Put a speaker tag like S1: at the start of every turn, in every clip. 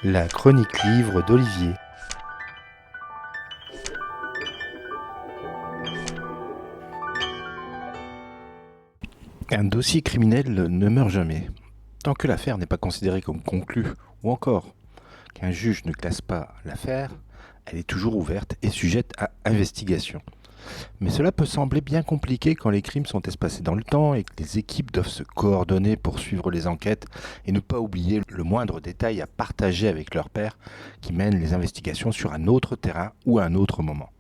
S1: La chronique livre d'Olivier. Un dossier criminel ne meurt jamais. Tant que l'affaire n'est pas considérée comme conclue, ou encore qu'un juge ne classe pas l'affaire, elle est toujours ouverte et sujette à investigation. Mais cela peut sembler bien compliqué quand les crimes sont espacés dans le temps et que les équipes doivent se coordonner pour suivre les enquêtes et ne pas oublier le moindre détail à partager avec leur père qui mène les investigations sur un autre terrain ou à un autre moment.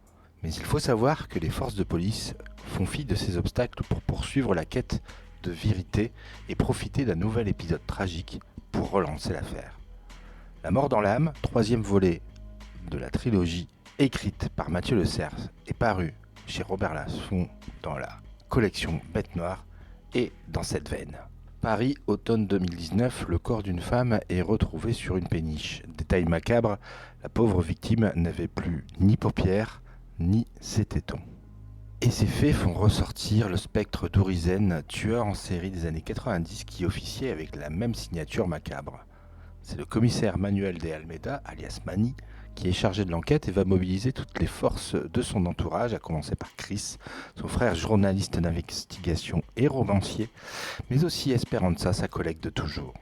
S1: Mais il faut savoir que les forces de police font fi de ces obstacles pour poursuivre la quête de vérité et profiter d'un nouvel épisode tragique pour relancer l'affaire. La mort dans l'âme, troisième volet de la trilogie écrite par Mathieu Le Cerf et paru chez Robert Laffont dans la collection Bête Noire et dans cette veine. Paris, automne 2019, le corps d'une femme est retrouvé sur une péniche. Détail macabre, la pauvre victime n'avait plus ni paupières, ni ses tétons. Et ces faits font ressortir le spectre d'Ourizen, tueur en série des années 90 qui officiait avec la même signature macabre. C'est le commissaire Manuel de Almeida, alias Mani, qui est chargé de l'enquête et va mobiliser toutes les forces de son entourage, à commencer par Chris, son frère journaliste d'investigation et romancier, mais aussi Esperanza, sa collègue de toujours.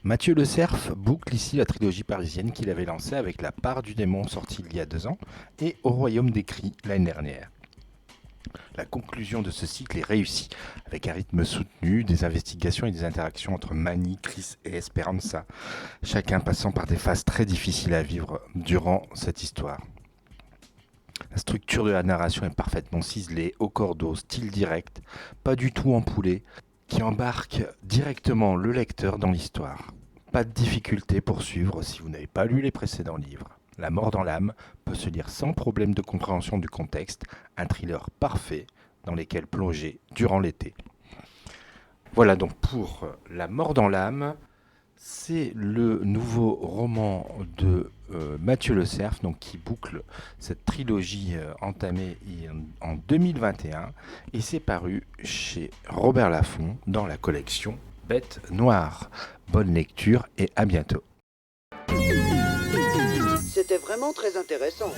S1: Mathieu Le Cerf boucle ici la trilogie parisienne qu'il avait lancée avec La part du démon sortie il y a 2 ans et Au royaume des cris l'année dernière. La conclusion de ce cycle est réussie, avec un rythme soutenu, des investigations et des interactions entre Mani, Chris et Esperanza, chacun passant par des phases très difficiles à vivre durant cette histoire. La structure de la narration est parfaitement ciselée, au cordeau, style direct, pas du tout empoulé, qui embarque directement le lecteur dans l'histoire. Pas de difficulté pour suivre si vous n'avez pas lu les précédents livres. La mort dans l'âme peut se lire sans problème de compréhension du contexte, un thriller parfait dans lequel plonger durant l'été. Voilà donc pour La mort dans l'âme, c'est le nouveau roman de Mathieu Le Cerf, donc qui boucle cette trilogie entamée en 2021 et c'est paru chez Robert Laffont dans la collection Bête Noire. Bonne lecture et à bientôt.
S2: C'était vraiment très intéressant.